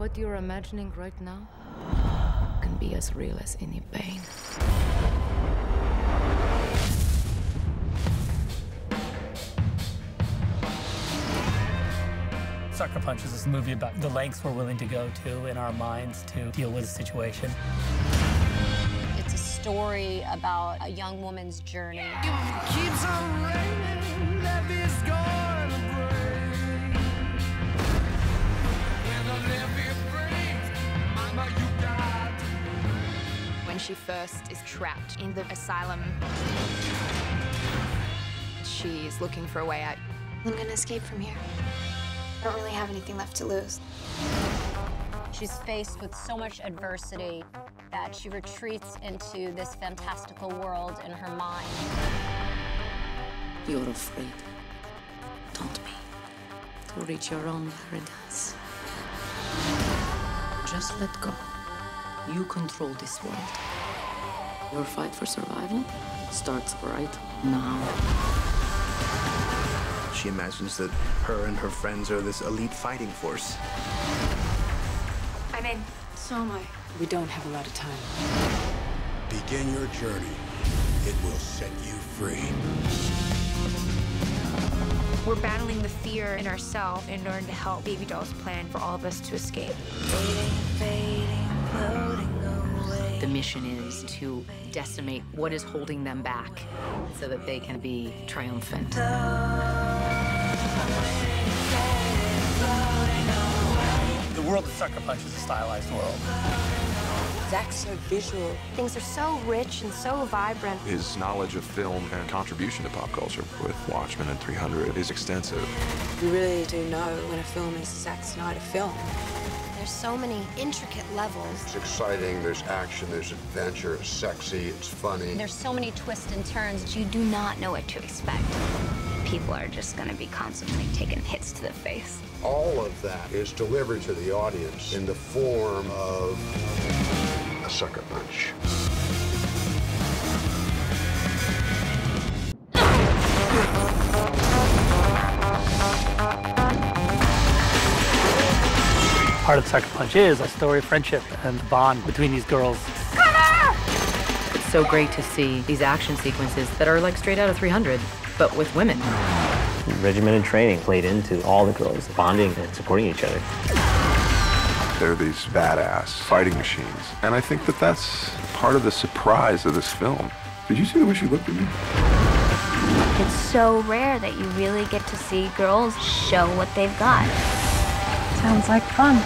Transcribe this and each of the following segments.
What you're imagining right now can be as real as any pain. Sucker Punch is this movie about the lengths we're willing to go to in our minds to deal with a situation. It's a story about a young woman's journey. Keeps on raining, love is gonna break. When the levee breaks, mama, you got. When she first is trapped in the asylum, she's looking for a way out. I'm gonna escape from here. I don't really have anything left to lose. She's faced with so much adversity that she retreats into this fantastical world in her mind. You're afraid. Don't be. To reach your own paradise. Just let go. You control this world. Your fight for survival starts right now. She imagines that her and her friends are this elite fighting force. I'm in. So am I. We don't have a lot of time. Begin your journey. It will set you free. We're battling the fear in ourselves in order to help Baby Doll's plan for all of us to escape. The mission is to decimate what is holding them back so that they can be triumphant. The world of Sucker Punch is a stylized world. Zach's so visual. Things are so rich and so vibrant. His knowledge of film and contribution to pop culture with Watchmen and 300 is extensive. You really do know when a film is a Zack Snyder film. There's so many intricate levels. It's exciting, there's action, there's adventure, it's sexy, it's funny. There's so many twists and turns that You do not know what to expect. People are just gonna be constantly taking hits to the face. All of that is delivered to the audience in the form of a sucker punch. Part of Sucker Punch is a story of friendship and the bond between these girls. It's so great to see these action sequences that are like straight out of 300, but with women. Regimented training played into all the girls bonding and supporting each other. They're these badass fighting machines. And I think that that's part of the surprise of this film. Did you see the way she looked at me? It's so rare that you really get to see girls show what they've got. Sounds like fun.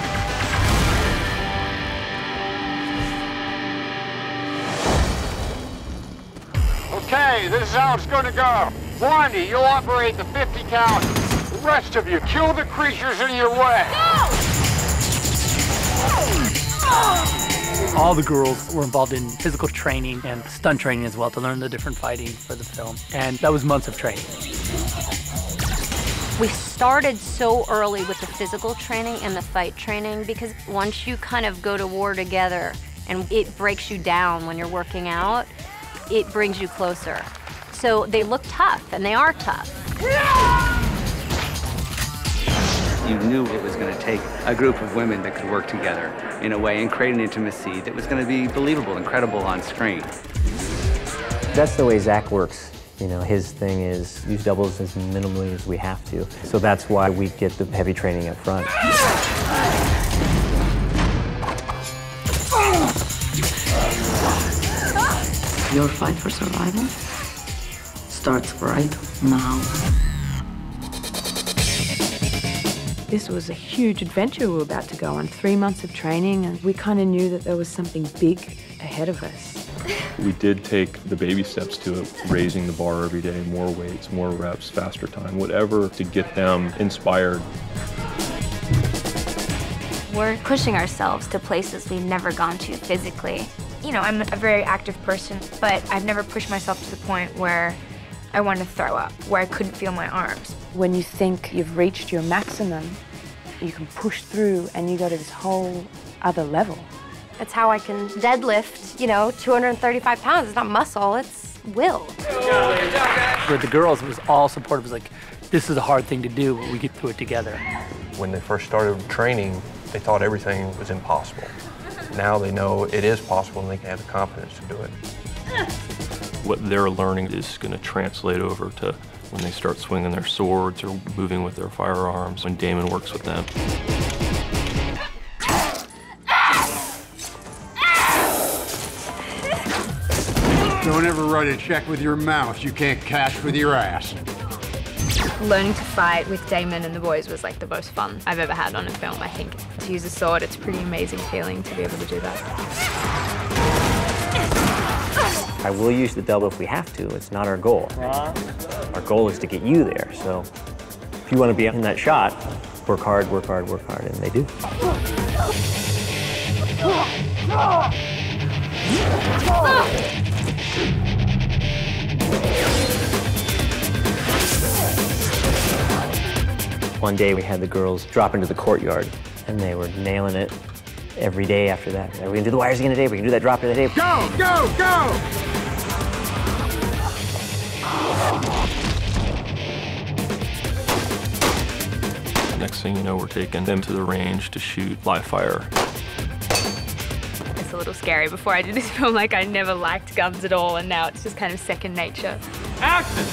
Okay, this is how it's gonna go. Blondie, you'll operate the 50 count. The rest of you, kill the creatures in your way. All the girls were involved in physical training and stunt training as well to learn the different fighting for the film. And that was months of training. We started so early with the physical training and the fight training because once you kind of go to war together and it breaks you down when you're working out, it brings you closer. So they look tough, and they are tough. You knew it was going to take a group of women that could work together in a way and create an intimacy that was going to be believable and credible on screen. That's the way Zach works. You know, his thing is use doubles as minimally as we have to. So that's why we get the heavy training up front. Your fight for survival starts right now. This was a huge adventure we were about to go on. 3 months of training, and we kind of knew that there was something big ahead of us. We did take the baby steps to it, raising the bar every day, more weights, more reps, faster time, whatever to get them inspired. We're pushing ourselves to places we've never gone to physically. You know, I'm a very active person, but I've never pushed myself to the point where I wanted to throw up, where I couldn't feel my arms. When you think you've reached your maximum, you can push through and you go to this whole other level. That's how I can deadlift, 235 pounds. It's not muscle, it's will. With the girls, it was all supportive. It was like, this is a hard thing to do, but we get through it together. When they first started training, they thought everything was impossible. Now they know it is possible and they can have the confidence to do it. What they're learning is going to translate over to when they start swinging their swords or moving with their firearms when Damon works with them. Don't ever write a check with your mouth you can't cash with your ass. Learning to fight with Damon and the boys was like the most fun I've ever had on a film, I think. To use a sword, it's a pretty amazing feeling to be able to do that. I will use the double if we have to. It's not our goal. Our goal is to get you there. So if you want to be in that shot, work hard, work hard, work hard, and they do. One day we had the girls drop into the courtyard, and they were nailing it every day after that. We're gonna do the wires again today, we can do that drop today. Go, go, go! Next thing you know, we're taking them to the range to shoot live fire. It's a little scary. Before I did this film, like, I never liked guns at all, and now it's just kind of second nature. Action!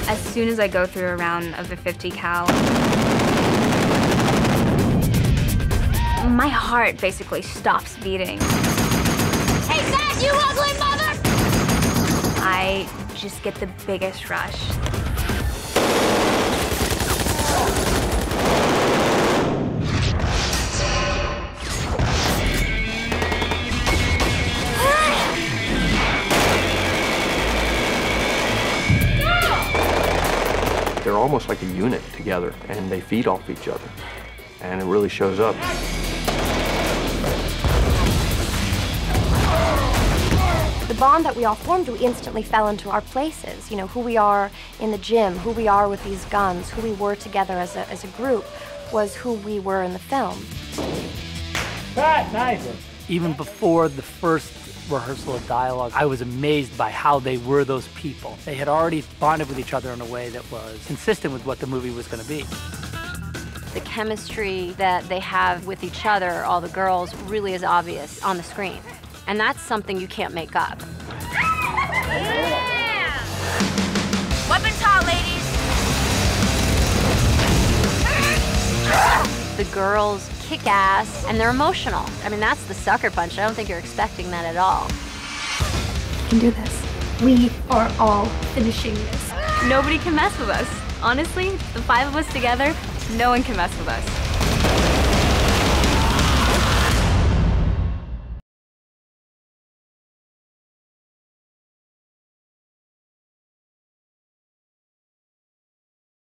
As soon as I go through a round of the 50 cal, my heart basically stops beating. Hey, Zach, you ugly mother! I just get the biggest rush. They're almost like a unit together, and they feed off each other, and it really shows up. The bond that we all formed, we instantly fell into our places. You know, who we are in the gym, who we are with these guns, who we were together as a group was who we were in the film. Nice. Even before the first rehearsal of dialogue, I was amazed by how they were those people. They had already bonded with each other in a way that was consistent with what the movie was going to be. The chemistry that they have with each other, all the girls, really is obvious on the screen. And that's something you can't make up. Yeah! Weapons hot, ladies! The girls kick ass, and they're emotional. I mean, that's the sucker punch. I don't think you're expecting that at all. We can do this. We are all finishing this. Nobody can mess with us. Honestly, the 5 of us together, no one can mess with us.